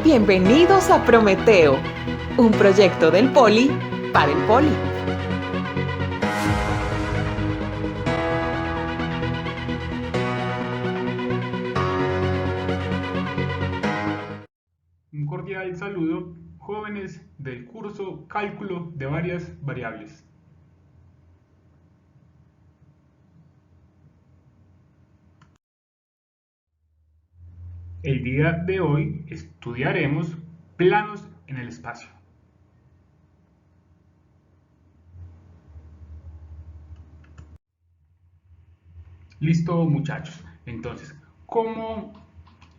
Bienvenidos a Prometeo, un proyecto del Poli para el Poli. Un cordial saludo, jóvenes del curso Cálculo de varias variables. El día de hoy estudiaremos planos en el espacio. Listo, muchachos. Entonces, ¿cómo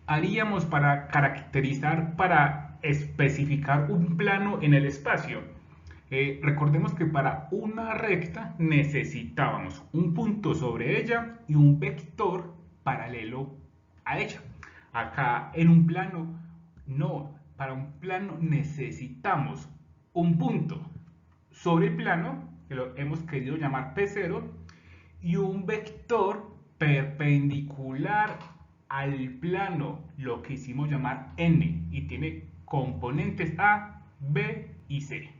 haríamos para caracterizar, para especificar un plano en el espacio? Recordemos que para una recta necesitábamos un punto sobre ella y un vector paralelo a ella. Acá en un plano, no, para un plano necesitamos un punto sobre el plano, que lo hemos querido llamar P0, y un vector perpendicular al plano, lo que hicimos llamar N, y tiene componentes A, B y C.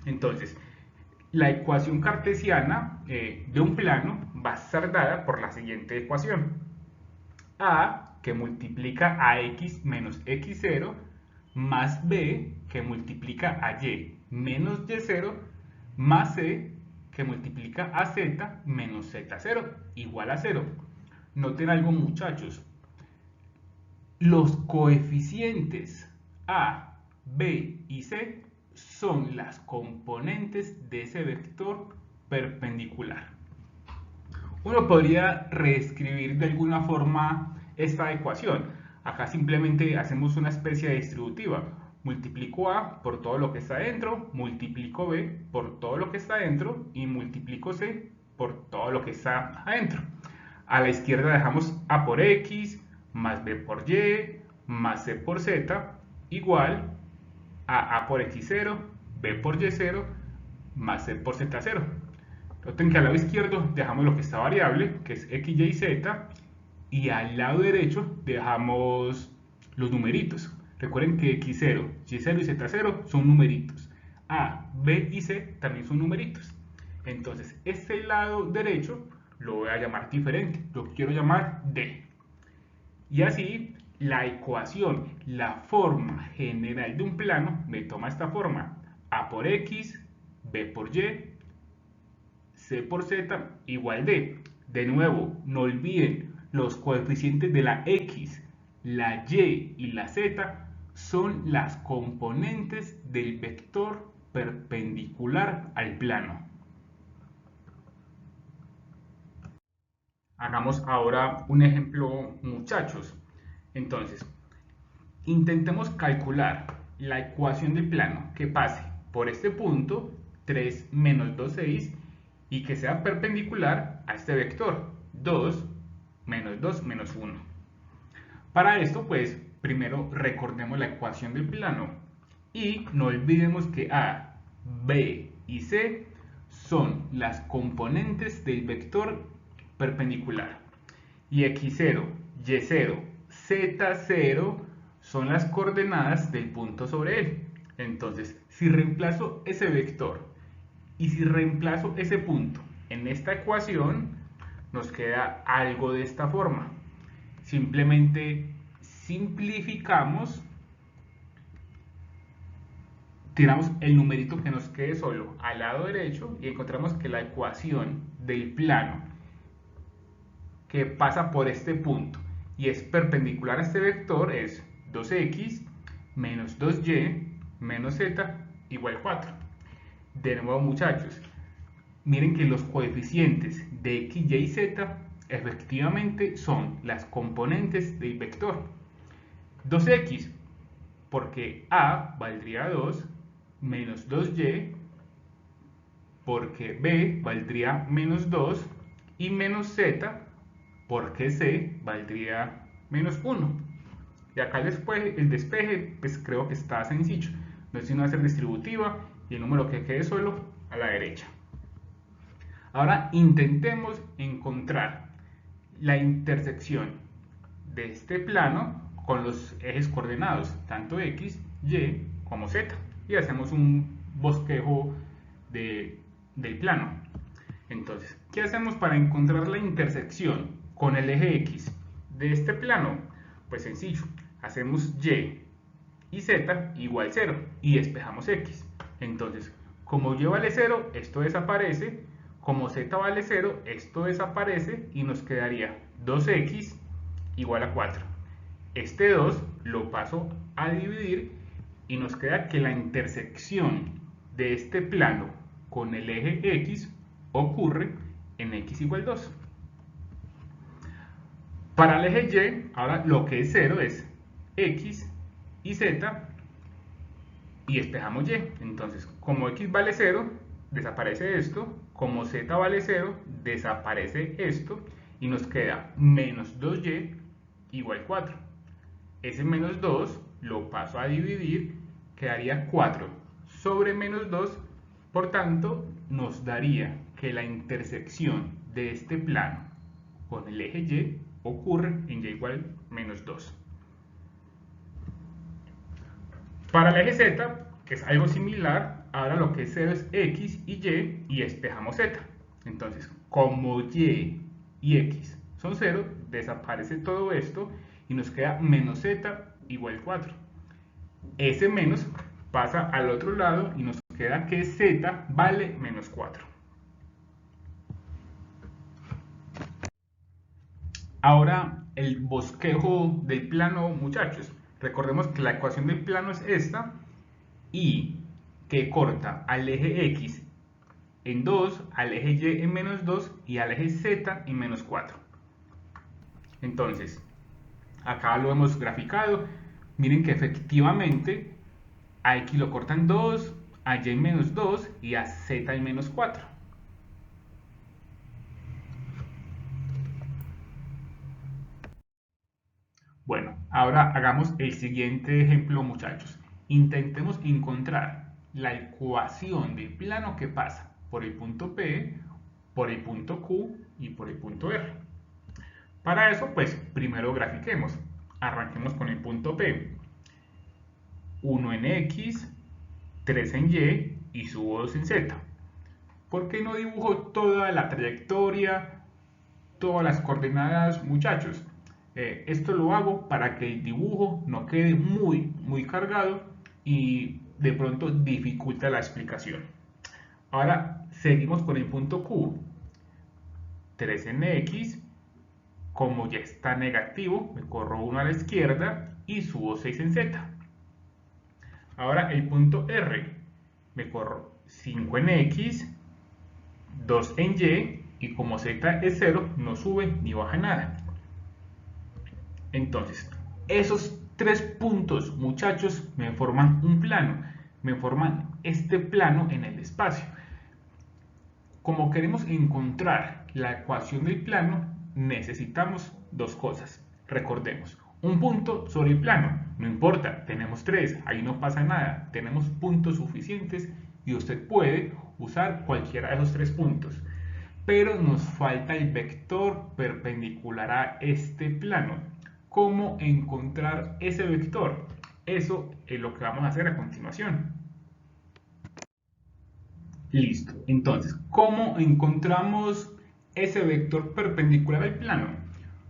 Entonces, la ecuación cartesiana de un plano va a estar dada por la siguiente ecuación. A, que multiplica a x menos x0, más b, que multiplica a y menos y0, más c, que multiplica a z menos z0, igual a 0. Noten algo, muchachos. Los coeficientes a, b y c son las componentes de ese vector perpendicular. Uno podría reescribir de alguna forma esta ecuación. Acá simplemente hacemos una especie de distributiva. Multiplico A por todo lo que está dentro, multiplico B por todo lo que está dentro y multiplico C por todo lo que está adentro. A la izquierda dejamos A por X, más B por Y, más C por Z, igual a por X0, B por Y0, más C por Z0. Noten que al lado izquierdo dejamos lo que está variable, que es X, Y, Z, y al lado derecho dejamos los numeritos. Recuerden que X0, Y0 y Z0 son numeritos. A, B y C también son numeritos. Entonces, este lado derecho lo voy a llamar diferente. Lo quiero llamar D. Y así, la ecuación, la forma general de un plano, me toma esta forma. A por X, B por Y, C por Z igual D. De nuevo, no olviden, los coeficientes de la X, la Y y la Z son las componentes del vector perpendicular al plano. Hagamos ahora un ejemplo, muchachos. Entonces, intentemos calcular la ecuación del plano que pase por este punto, 3 menos 2, 6, y que sea perpendicular a este vector, 2 menos 1. Para esto, pues, primero recordemos la ecuación del plano y no olvidemos que A, B y C son las componentes del vector perpendicular. Y X0, Y0, Z0 son las coordenadas del punto sobre él. Entonces, si reemplazo ese vector y si reemplazo ese punto en esta ecuación, nos queda algo de esta forma. Simplemente simplificamos, tiramos el numerito que nos quede solo al lado derecho y encontramos que la ecuación del plano que pasa por este punto y es perpendicular a este vector es 2x menos 2y menos z igual 4. De nuevo, muchachos, miren que los coeficientes de x, y, z efectivamente son las componentes del vector. 2x, porque a valdría 2, menos 2y, porque b valdría menos 2, y menos z, porque c valdría menos 1. Y acá después el despeje, pues creo que está sencillo. No es sino hacer distributiva y el número que quede solo a la derecha. Ahora intentemos encontrar la intersección de este plano con los ejes coordenados, tanto X, Y como Z. Y hacemos un bosquejo del plano. Entonces, ¿qué hacemos para encontrar la intersección con el eje X de este plano? Pues sencillo, hacemos Y Z igual 0 y despejamos X. Entonces, como Y vale 0, esto desaparece. Como Z vale 0, esto desaparece y nos quedaría 2X igual a 4. Este 2 lo paso a dividir y nos queda que la intersección de este plano con el eje X ocurre en X igual 2. Para el eje Y, ahora lo que es 0 es X y Z y despejamos Y. Entonces, como X vale 0, desaparece esto. Como Z vale 0, desaparece esto. Y nos queda menos 2Y igual 4. Ese menos 2 lo paso a dividir, quedaría 4 sobre menos 2. Por tanto, nos daría que la intersección de este plano con el eje Y ocurre en Y igual menos 2. Para el eje Z, que es algo similar, ahora lo que es 0 es X y despejamos Z. Entonces, como Y y X son 0, desaparece todo esto y nos queda menos Z igual 4. Ese menos pasa al otro lado y nos queda que Z vale menos 4. Ahora el bosquejo del plano, muchachos. Recordemos que la ecuación del plano es esta y que corta al eje X en 2, al eje Y en menos 2 y al eje Z en menos 4. Entonces, acá lo hemos graficado. Miren que efectivamente a X lo cortan 2, a Y en menos 2 y a Z en menos 4. Bueno, ahora hagamos el siguiente ejemplo, muchachos. Intentemos encontrar la ecuación del plano que pasa por el punto P, por el punto Q y por el punto R. Para eso, pues, primero grafiquemos. Arranquemos con el punto P. 1 en X, 3 en Y y subo 2 en Z. ¿Por qué no dibujo toda la trayectoria, todas las coordenadas, muchachos? Esto lo hago para que el dibujo no quede muy cargado y de pronto dificulta la explicación. Ahora seguimos con el punto Q. 3 en X, como ya está negativo, me corro 1 a la izquierda y subo 6 en Z. Ahora el punto R, me corro 5 en X, 2 en Y como Z es 0, no sube ni baja nada. Entonces, esos 3 puntos, muchachos, me forman un plano, me forman este plano en el espacio. Como queremos encontrar la ecuación del plano, necesitamos dos cosas. Recordemos, un punto sobre el plano, no importa, tenemos 3, ahí no pasa nada, tenemos puntos suficientes y usted puede usar cualquiera de esos 3 puntos. Pero nos falta el vector perpendicular a este plano. ¿Cómo encontrar ese vector? Eso es lo que vamos a hacer a continuación. Listo. Entonces, ¿cómo encontramos ese vector perpendicular al plano?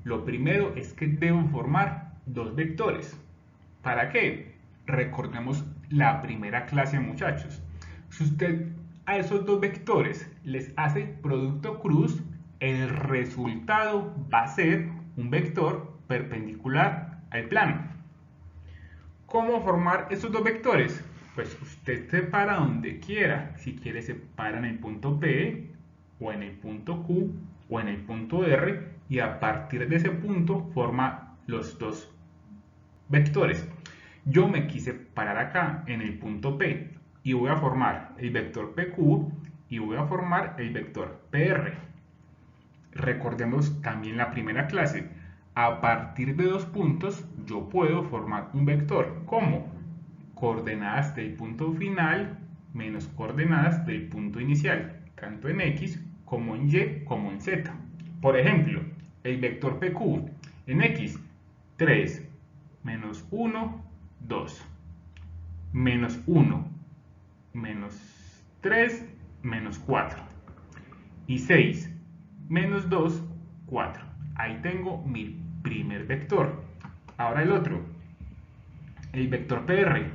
Lo primero es que debo formar dos vectores. ¿Para qué? Recordemos la primera clase, muchachos. Si usted a esos dos vectores les hace producto cruz, el resultado va a ser un vector perpendicular al plano. ¿Cómo formar esos dos vectores? Pues usted se para donde quiera. Si quiere se para en el punto P o en el punto Q o en el punto R y a partir de ese punto forma los dos vectores. Yo me quise parar acá en el punto P y voy a formar el vector PQ y voy a formar el vector PR. Recordemos también la primera clase. A partir de dos puntos yo puedo formar un vector. ¿Cómo? Coordenadas del punto final menos coordenadas del punto inicial, tanto en X como en Y como en Z. Por ejemplo, el vector PQ en X, 3, menos 1, 2, menos 1, menos 3, menos 4, y 6, menos 2, 4. Ahí tengo mi primer vector. Ahora el otro, el vector PR,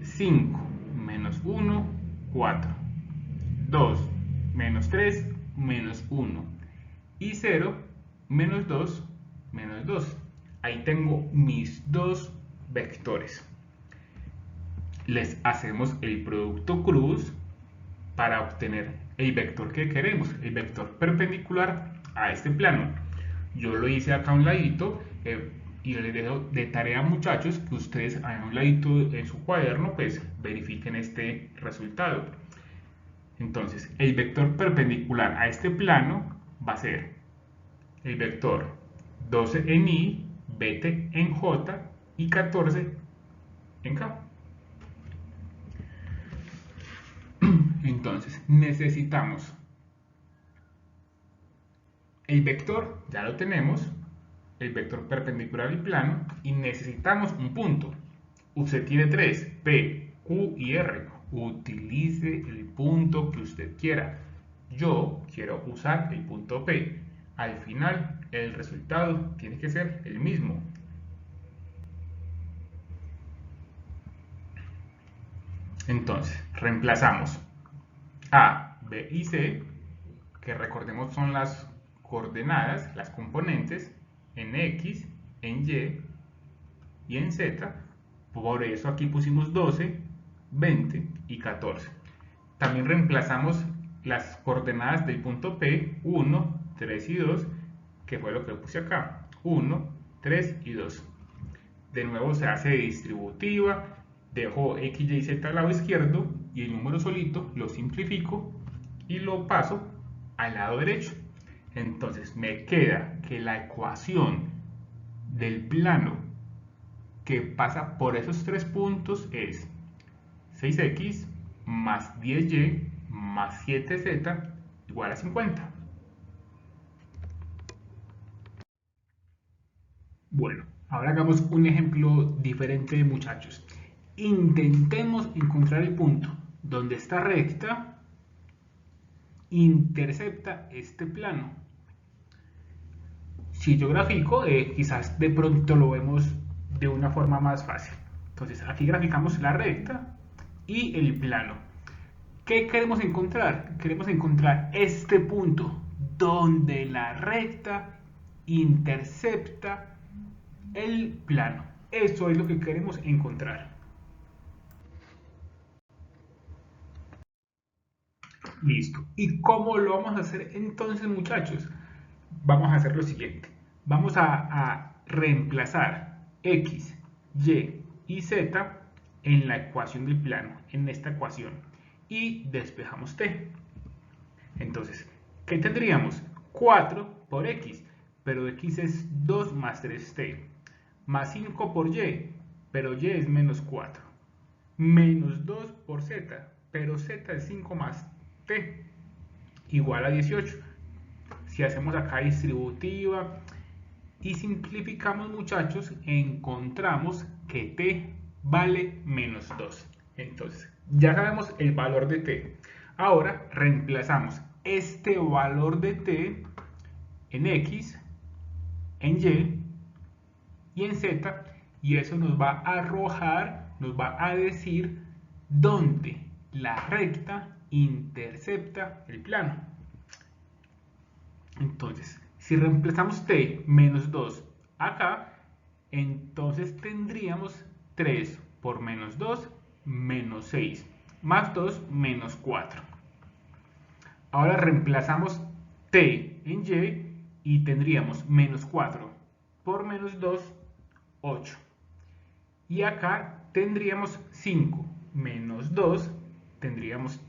5, menos 1, 4, 2, menos 3, menos 1, y 0, menos 2, menos 2. Ahí tengo mis dos vectores. Les hacemos el producto cruz para obtener el vector que queremos, el vector perpendicular a este plano. Yo lo hice acá a un ladito y les dejo de tarea, muchachos, que ustedes a un ladito en su cuaderno pues verifiquen este resultado. Entonces, el vector perpendicular a este plano va a ser el vector 12 en Y, 20 en J y 14 en K. Entonces, necesitamos el vector, ya lo tenemos, el vector perpendicular al plano, y necesitamos un punto. Usted tiene tres, P, Q y R. Utilice el punto que usted quiera. Yo quiero usar el punto P. Al final, el resultado tiene que ser el mismo. Entonces, reemplazamos A, B y C, que recordemos son las coordenadas, las componentes, en X, en Y en Z. Por eso aquí pusimos 12, 20 y 14. También reemplazamos las coordenadas del punto P, 1, 3 y 2, que fue lo que puse acá, 1, 3 y 2. De nuevo se hace distributiva, dejo X, Y, Z al lado izquierdo y el número solito lo simplifico y lo paso al lado derecho. Entonces me queda que la ecuación del plano que pasa por esos tres puntos es 6x más 10y más 7z igual a 50. Bueno, ahora hagamos un ejemplo diferente, muchachos. Intentemos encontrar el punto donde esta recta intercepta este plano. Si yo grafico, quizás de pronto lo vemos de una forma más fácil. Entonces, aquí graficamos la recta y el plano. ¿Qué queremos encontrar? Queremos encontrar este punto donde la recta intercepta el plano. Eso es lo que queremos encontrar. Listo. ¿Y cómo lo vamos a hacer entonces, muchachos? Vamos a hacer lo siguiente. Vamos a reemplazar X, Y y Z en la ecuación del plano, en esta ecuación. Y despejamos T. Entonces, ¿qué tendríamos? 4 por X, pero X es 2 más 3T. Más 5 por Y, pero Y es menos 4. Menos 2 por Z, pero Z es 5 más T, igual a 18. Si hacemos acá distributiva y simplificamos, muchachos, encontramos que T vale menos 2. Entonces, ya sabemos el valor de T. Ahora reemplazamos este valor de T en X, en y en Z, y eso nos va a arrojar, nos va a decir dónde la recta intercepta el plano. Entonces, si reemplazamos T menos 2 acá, entonces tendríamos 3 por menos 2, menos 6, más 2, menos 4. Ahora reemplazamos T en y tendríamos menos 4 por menos 2, 8. Y acá tendríamos 5 menos 2, tendríamos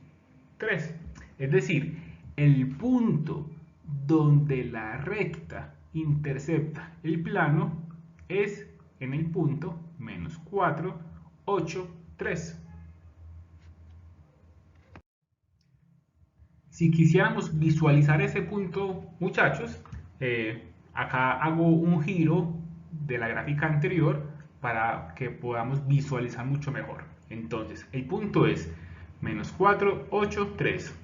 3. Es decir, el punto donde la recta intercepta el plano es en el punto menos 4, 8, 3. Si quisiéramos visualizar ese punto, muchachos, acá hago un giro de la gráfica anterior para que podamos visualizar mucho mejor. Entonces, el punto es menos 4, 8, 3.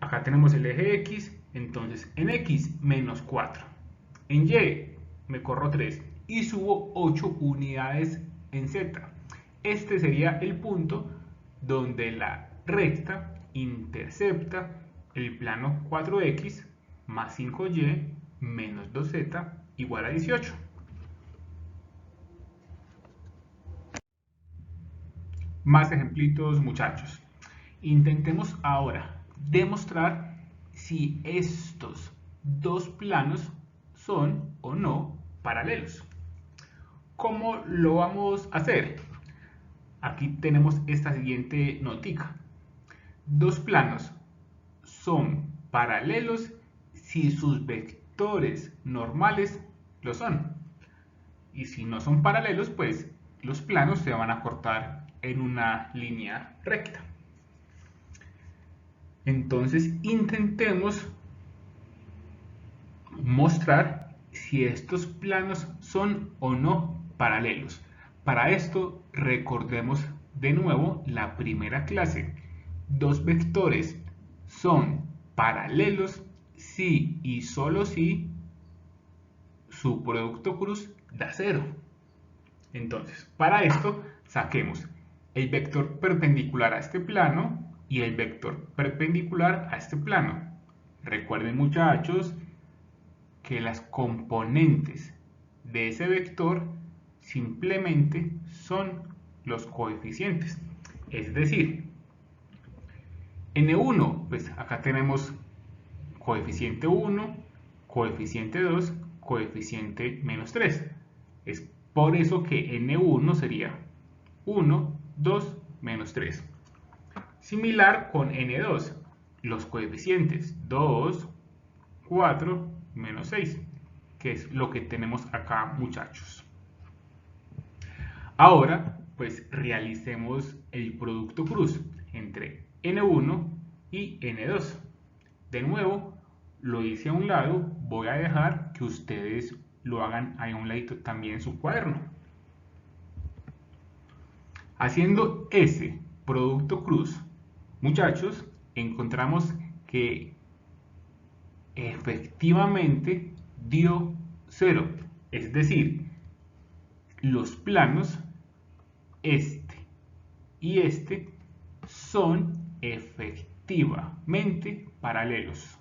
Acá tenemos el eje X, entonces en X menos 4. En Y me corro 3 y subo 8 unidades en Z. Este sería el punto donde la recta intercepta el plano 4X más 5Y menos 2Z igual a 18. Más ejemplitos, muchachos. Intentemos ahora demostrar si estos dos planos son o no paralelos. ¿Cómo lo vamos a hacer? Aquí tenemos esta siguiente notica. Dos planos son paralelos si sus vectores normales lo son. Y si no son paralelos, pues los planos se van a cortar en una línea recta. Entonces intentemos mostrar si estos planos son o no paralelos. Para esto recordemos de nuevo la primera clase. Dos vectores son paralelos si y solo si su producto cruz da 0. Entonces, para esto saquemos el vector perpendicular a este plano y el vector perpendicular a este plano. Recuerden, muchachos, que las componentes de ese vector simplemente son los coeficientes. Es decir, n1, pues acá tenemos coeficiente 1, coeficiente 2, coeficiente menos 3. Es por eso que n1 sería 1, 2, menos 3. Similar con n2, los coeficientes 2, 4, menos 6, que es lo que tenemos acá, muchachos. Ahora, pues realicemos el producto cruz entre n1 y n2. De nuevo, lo hice a un lado, voy a dejar que ustedes lo hagan ahí a un ladito también en su cuaderno. Haciendo ese producto cruz, muchachos, encontramos que efectivamente dio 0. Es decir, los planos este y este son efectivamente paralelos.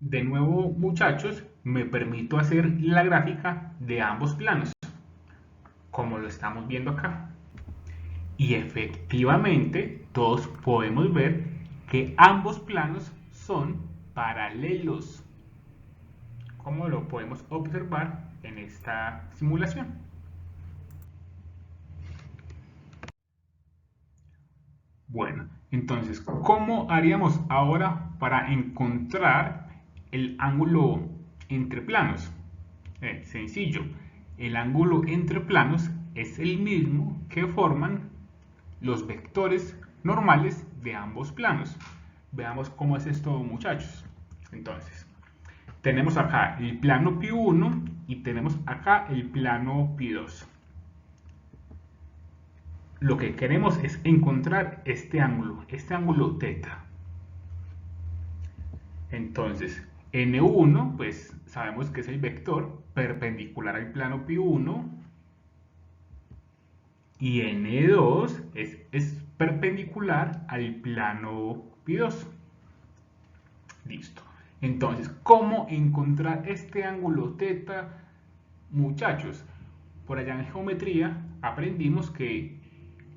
De nuevo, muchachos, me permito hacer la gráfica de ambos planos, como lo estamos viendo acá. Y efectivamente, todos podemos ver que ambos planos son paralelos, como lo podemos observar en esta simulación. Bueno, entonces, ¿cómo haríamos ahora para encontrar el ángulo entre planos? Sencillo, el ángulo entre planos es el mismo que forman los vectores normales de ambos planos. Veamos cómo es esto, muchachos. Entonces, tenemos acá el plano Pi1 y tenemos acá el plano Pi2. Lo que queremos es encontrar este ángulo θ. Entonces, n1, pues sabemos que es el vector perpendicular al plano Pi1 y n2 es perpendicular al plano Pi2. Listo. Entonces, ¿cómo encontrar este ángulo θ, muchachos? Por allá en geometría aprendimos que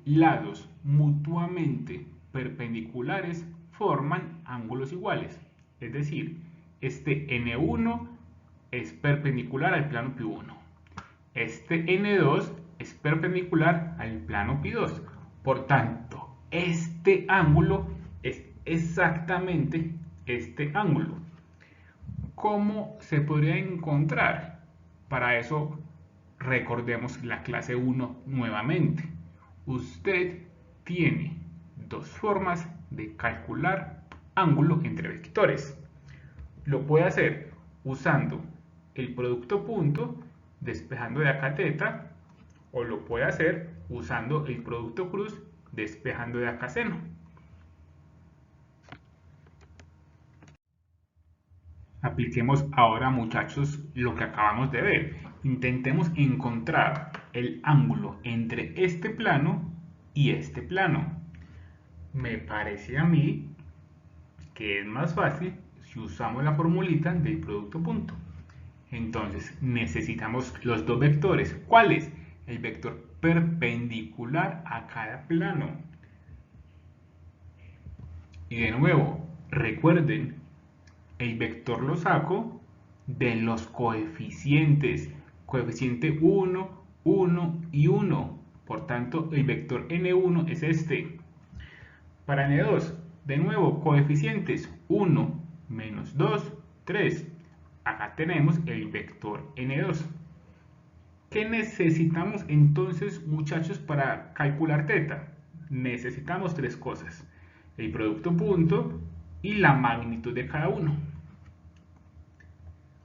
lados mutuamente perpendiculares forman ángulos iguales. Es decir, este n1 es perpendicular al plano Pi1. Este n2 es perpendicular al plano Pi2. Por tanto, este ángulo es exactamente este ángulo. ¿Cómo se podría encontrar? Para eso recordemos la clase 1 nuevamente. Usted tiene dos formas de calcular ángulo entre vectores. lo puede hacer usando el producto punto, despejando de acá teta, o lo puede hacer usando el producto cruz, despejando de acá seno. Apliquemos ahora, muchachos, lo que acabamos de ver. Intentemos encontrar el ángulo entre este plano y este plano. Me parece a mí que es más fácil si usamos la formulita del producto punto. Entonces necesitamos los dos vectores. ¿Cuáles? El vector perpendicular a cada plano. Y de nuevo, recuerden, el vector lo saco de los coeficientes. Coeficiente 1, 1 y 1. Por tanto, el vector n1 es este. Para n2, de nuevo, coeficientes 1, menos 2, 3. Acá tenemos el vector n2. ¿Qué necesitamos entonces, muchachos, para calcular teta? Necesitamos tres cosas: el producto punto y la magnitud de cada uno.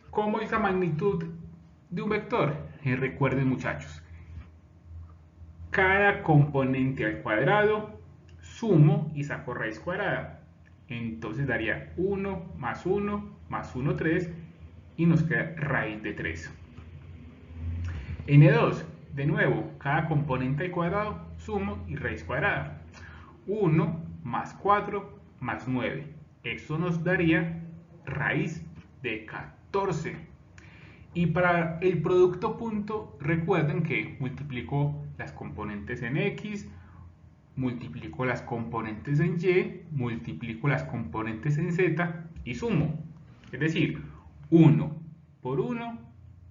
¿Cómo es la magnitud de un vector? Recuerden, muchachos, cada componente al cuadrado sumo y saco raíz cuadrada. Entonces daría 1 más 1 más 1, 3, y nos queda raíz de 3. N2, de nuevo, cada componente al cuadrado sumo y raíz cuadrada. 1 más 4 más 9. Esto nos daría raíz de 14. Y para el producto punto, recuerden que multiplico las componentes en X, multiplico las componentes en Y, multiplico las componentes en Z y sumo. Es decir, 1 por 1,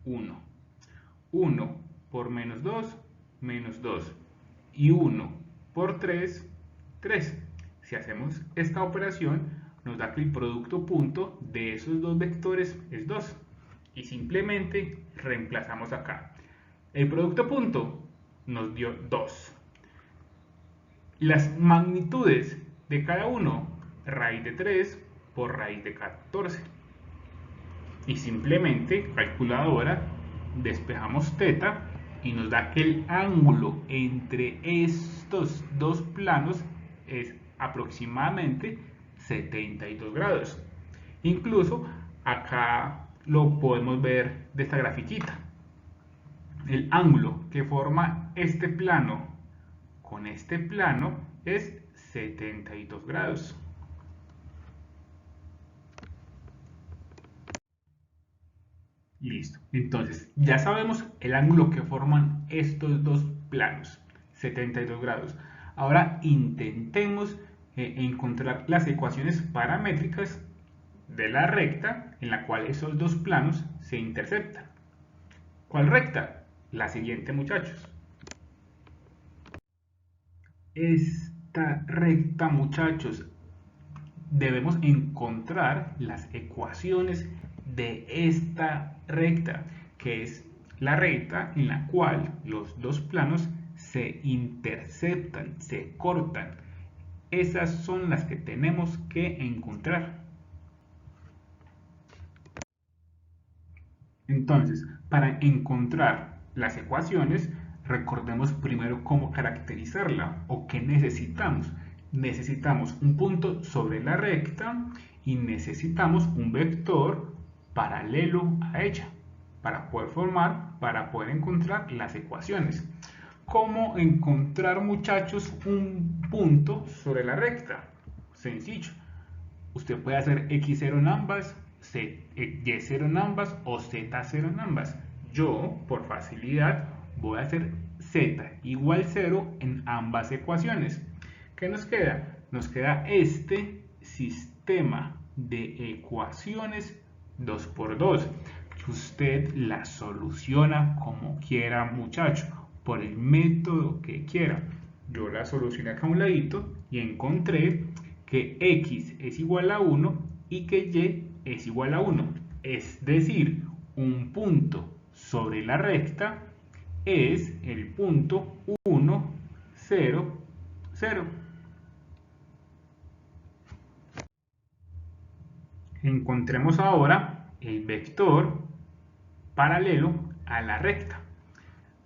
1. 1 por menos 2, menos 2. Y 1 por 3, 3. Si hacemos esta operación, nos da que el producto punto de esos dos vectores es 2. Y simplemente reemplazamos acá. El producto punto nos dio 2. Las magnitudes de cada uno, raíz de 3 por raíz de 14. Y simplemente, calculadora, despejamos teta y nos da que el ángulo entre estos dos planos es aproximadamente 72 grados. Incluso acá lo podemos ver de esta grafiquita. El ángulo que forma este plano con este plano es 72 grados. Listo. Entonces, ya sabemos el ángulo que forman estos dos planos, 72 grados. Ahora intentemos encontrar las ecuaciones paramétricas de la recta en la cual esos dos planos se interceptan. ¿Cuál recta? La siguiente, muchachos. Esta recta, muchachos, debemos encontrar las ecuaciones de esta recta, que es la recta en la cual los dos planos se interceptan, se cortan. Esas son las que tenemos que encontrar. Entonces, para encontrar las ecuaciones, recordemos primero cómo caracterizarla o qué necesitamos. Necesitamos un punto sobre la recta y necesitamos un vector paralelo a ella para poder encontrar las ecuaciones. ¿Cómo encontrar, muchachos, un punto sobre la recta? Sencillo. Usted puede hacer x0 en ambas, y0 en ambas o z0 en ambas. Yo, por facilidad, voy a hacer z igual 0 en ambas ecuaciones. ¿Qué nos queda? Nos queda este sistema de ecuaciones 2 por 2, que usted la soluciona como quiera, muchacho, por el método que quiera. Yo la solucioné acá a un ladito y encontré que x es igual a 1 y que y es igual a 1. Es decir, un punto sobre la recta es el punto 1, 0, 0. Encontremos ahora el vector paralelo a la recta.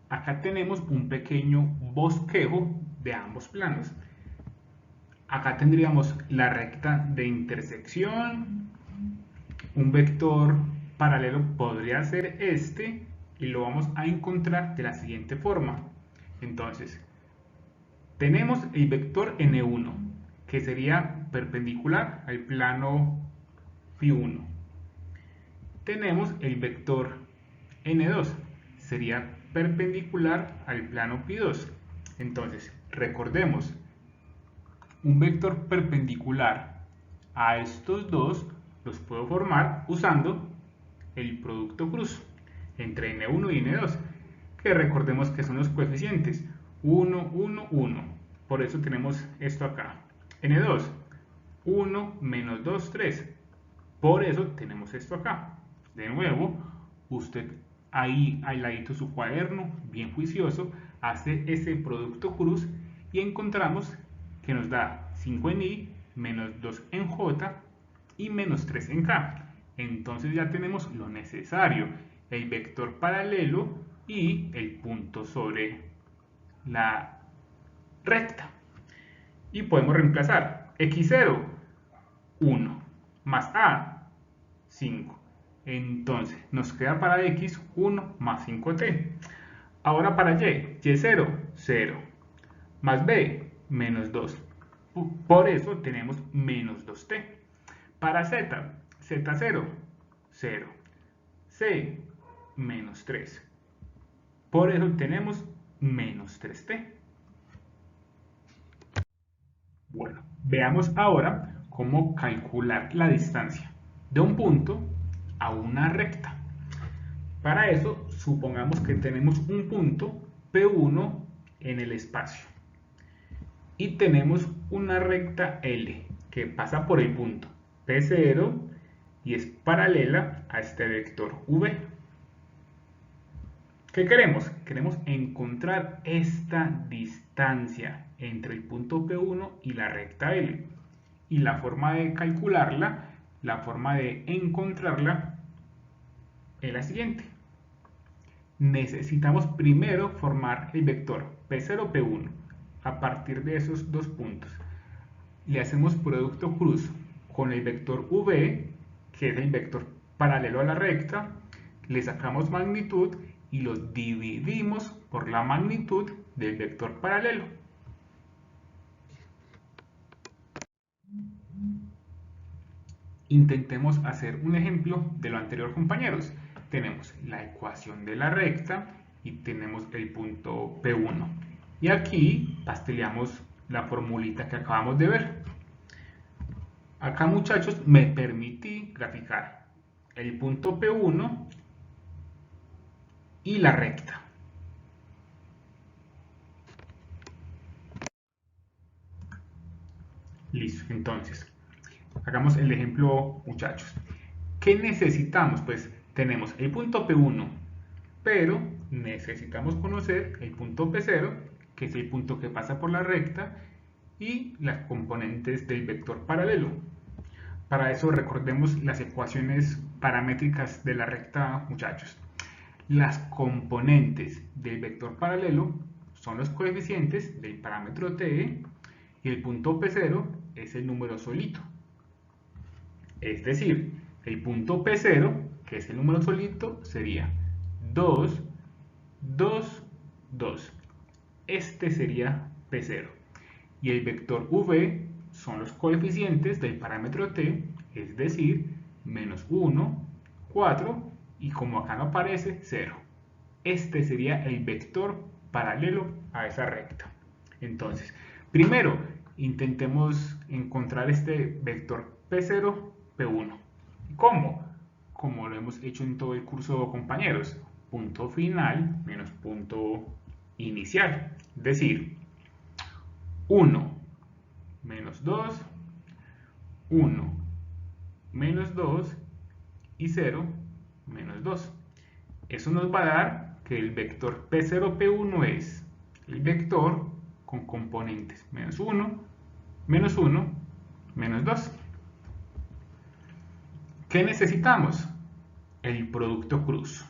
Acá tenemos un pequeño bosquejo de ambos planos. Acá tendríamos la recta de intersección. Un vector paralelo podría ser este y lo vamos a encontrar de la siguiente forma. Entonces, tenemos el vector n1, que sería perpendicular al plano φ1. Tenemos el vector n2, sería perpendicular al plano φ2. Entonces, recordemos, un vector perpendicular a estos dos los puedo formar usando el producto cruz entre n1 y n2, que recordemos que son los coeficientes 1, 1, 1. Por eso tenemos esto acá. n2, 1, menos 2, 3. Por eso tenemos esto acá. De nuevo, usted ahí al ladito de su cuaderno, bien juicioso, hace ese producto cruz y encontramos que nos da 5 en i, menos 2 en j y menos 3 en k. Entonces ya tenemos lo necesario, el vector paralelo y el punto sobre la recta. Y podemos reemplazar x0, 1, más a, 5. Entonces nos queda para x 1 más 5t. Ahora para y0, 0, más b, menos 2. Por eso tenemos menos 2t. Para z, z0, 0, c, menos 3. Por eso tenemos menos 3t. Bueno, veamos ahora cómo calcular la distancia de un punto a una recta. Para eso, supongamos que tenemos un punto P1 en el espacio y tenemos una recta L que pasa por el punto P0 y es paralela a este vector V. ¿Qué queremos? Queremos encontrar esta distancia entre el punto P1 y la recta L. Y la forma de calcularla, la forma de encontrarla es la siguiente. Necesitamos primero formar el vector P0, P1 a partir de esos dos puntos. Le hacemos producto cruz con el vector V, que es el vector paralelo a la recta, le sacamos magnitud y lo dividimos por la magnitud del vector paralelo. Intentemos hacer un ejemplo de lo anterior, compañeros. Tenemos la ecuación de la recta y tenemos el punto P1. Y aquí pasteleamos la formulita que acabamos de ver. Acá, muchachos, me permití graficar el punto P1 y la recta. Listo, entonces, hagamos el ejemplo, muchachos. ¿Qué necesitamos? Pues tenemos el punto P1, pero necesitamos conocer el punto P0, que es el punto que pasa por la recta, y las componentes del vector paralelo. Para eso recordemos las ecuaciones paramétricas de la recta, muchachos. Las componentes del vector paralelo son los coeficientes del parámetro t y el punto P0 es el número solito. Es decir, el punto P0, que es el número solito, sería 2, 2, 2. Este sería P0. Y el vector V son los coeficientes del parámetro t, es decir, menos 1, 4 y como acá no aparece, 0. Este sería el vector paralelo a esa recta. Entonces, primero intentemos encontrar este vector P0, P1. ¿Cómo? Como lo hemos hecho en todo el curso, compañeros. Punto final menos punto inicial. Es decir, 1 menos 2, 1 menos 2 y 0 menos 2. Eso nos va a dar que el vector P0, P1 es el vector con componentes menos 1, menos 1, menos 2. ¿Qué necesitamos? El producto cruz.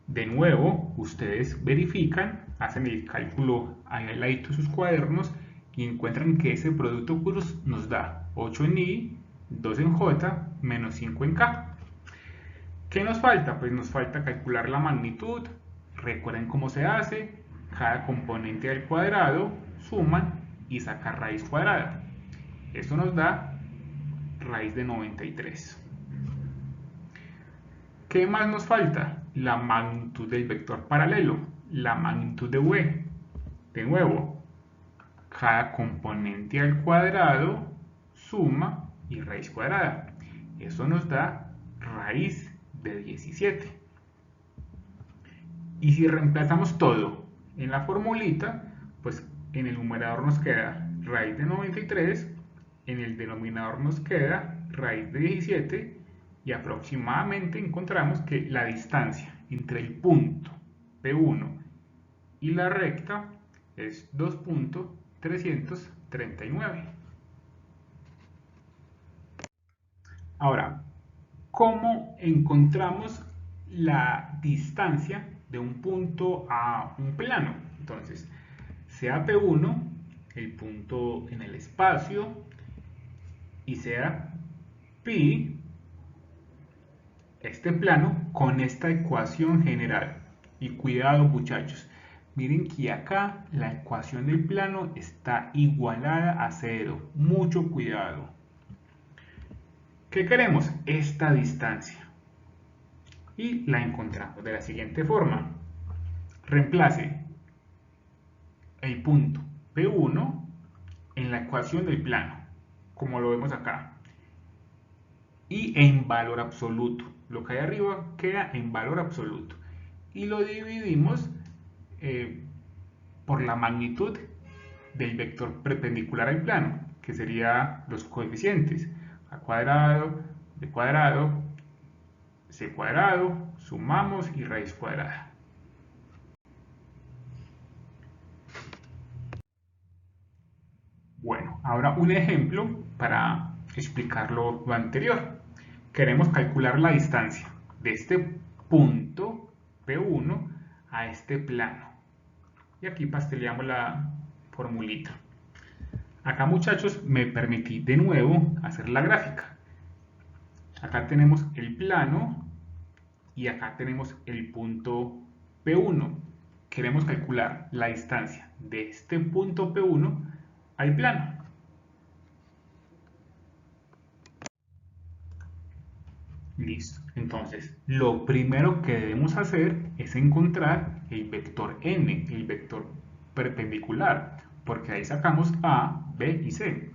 De nuevo, ustedes verifican, hacen el cálculo ahí al ladito de sus cuadernos y encuentran que ese producto cruz nos da 8 en I, 2 en J, menos 5 en K. ¿Qué nos falta? Pues nos falta calcular la magnitud. Recuerden cómo se hace. Cada componente al cuadrado suman y sacan raíz cuadrada. Esto nos da raíz de 93. ¿Qué más nos falta? La magnitud del vector paralelo, la magnitud de V. De nuevo, cada componente al cuadrado suma y raíz cuadrada. Eso nos da raíz de 17. Y si reemplazamos todo en la formulita, pues en el numerador nos queda raíz de 93, en el denominador nos queda raíz de 17 y aproximadamente encontramos que la distancia entre el punto P1 y la recta es 2.339. Ahora, ¿cómo encontramos la distancia de un punto a un plano? Entonces, sea P1 el punto en el espacio y sea pi este plano con esta ecuación general. Y cuidado, muchachos, miren que acá la ecuación del plano está igualada a 0. Mucho cuidado. ¿Qué queremos? Esta distancia. Y la encontramos de la siguiente forma. Reemplace el punto P1 en la ecuación del plano, como lo vemos acá. Y en valor absoluto. Lo que hay arriba queda en valor absoluto. Y lo dividimos por la magnitud del vector perpendicular al plano, que sería los coeficientes a cuadrado, b cuadrado, c cuadrado, sumamos y raíz cuadrada. Bueno, ahora un ejemplo para explicar lo anterior. Queremos calcular la distancia de este punto P1 a este plano. Y aquí pasteleamos la formulita. Acá, muchachos, me permití de nuevo hacer la gráfica. Acá tenemos el plano y acá tenemos el punto P1. Queremos calcular la distancia de este punto P1 al plano. Listo. Entonces, lo primero que debemos hacer es encontrar el vector n, el vector perpendicular, porque ahí sacamos A, B y C.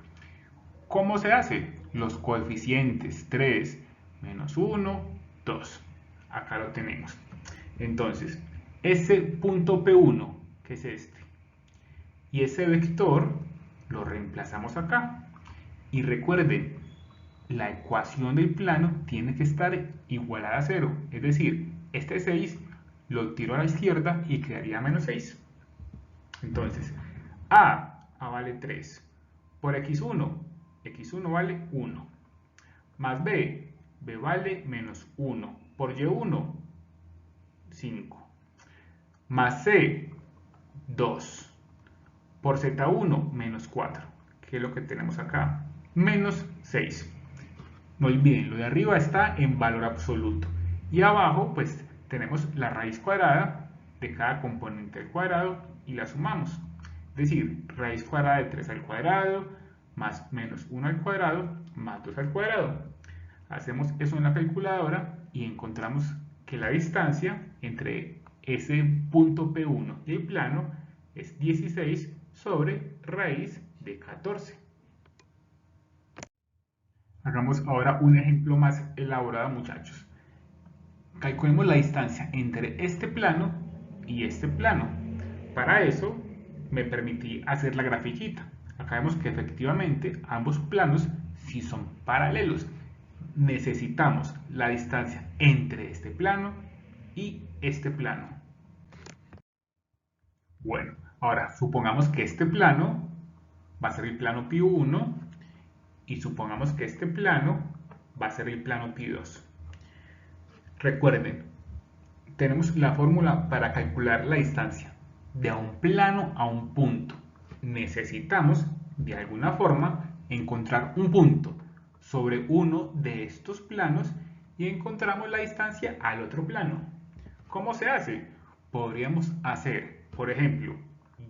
¿Cómo se hace? Los coeficientes 3, menos 1, 2. Acá lo tenemos. Entonces, ese punto P1, que es este, y ese vector lo reemplazamos acá. Y recuerden, la ecuación del plano tiene que estar igualada a 0. Es decir, este 6 lo tiro a la izquierda y quedaría menos 6. Entonces, A vale 3. Por x1 vale 1. Más B vale menos 1. Por y1, 5. Más C, 2. Por z1, menos 4. ¿Qué es lo que tenemos acá? Menos 6. No olviden, lo de arriba está en valor absoluto. Y abajo, pues, tenemos la raíz cuadrada de cada componente al cuadrado y la sumamos. Es decir, raíz cuadrada de 3 al cuadrado, más menos 1 al cuadrado, más 2 al cuadrado. Hacemos eso en la calculadora y encontramos que la distancia entre ese punto P1 y el plano es 16 sobre raíz de 14. Hagamos ahora un ejemplo más elaborado, muchachos. Calculemos la distancia entre este plano y este plano. Para eso me permití hacer la grafiquita. Acá vemos que efectivamente ambos planos sí son paralelos. Necesitamos la distancia entre este plano y este plano. Bueno, ahora supongamos que este plano va a ser el plano Pi1 y supongamos que este plano va a ser el plano Pi2. Recuerden, tenemos la fórmula para calcular la distancia de un plano a un punto. Necesitamos, de alguna forma, encontrar un punto sobre uno de estos planos y encontramos la distancia al otro plano. ¿Cómo se hace? Podríamos hacer, por ejemplo,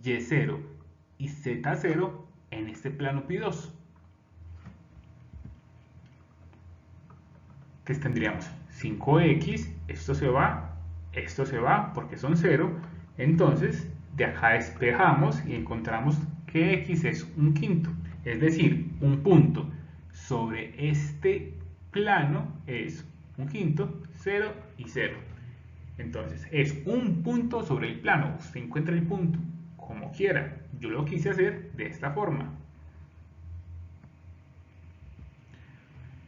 Y0 y Z0 en este plano Pi2. Entonces tendríamos 5x, esto se va porque son 0. Entonces de acá despejamos y encontramos que x es un quinto. Es decir, un punto sobre este plano es un quinto, 0 y 0. Entonces es un punto sobre el plano. Usted encuentra el punto como quiera. Yo lo quise hacer de esta forma.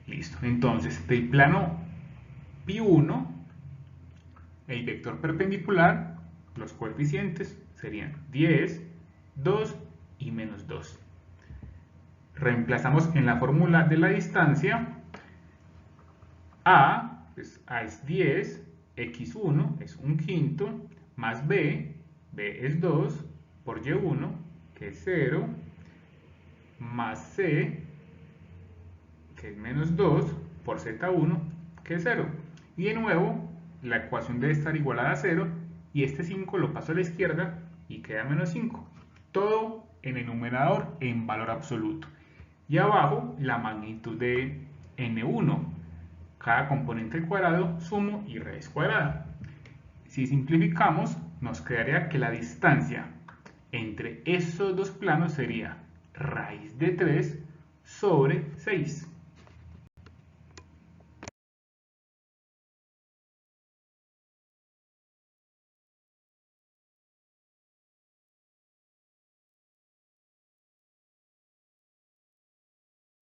Listo. Entonces del plano Pi1, el vector perpendicular, los coeficientes serían 10, 2 y menos 2. Reemplazamos en la fórmula de la distancia. A, pues A es 10, x1 es un quinto, más b es 2, por y1, que es 0, más c, que es menos 2, por z1, que es 0. Y de nuevo, la ecuación debe estar igualada a 0, y este 5 lo paso a la izquierda y queda menos 5. Todo en el numerador en valor absoluto. Y abajo, la magnitud de n1. Cada componente al cuadrado, sumo y raíz cuadrada. Si simplificamos, nos quedaría que la distancia entre estos dos planos sería raíz de 3 sobre 6.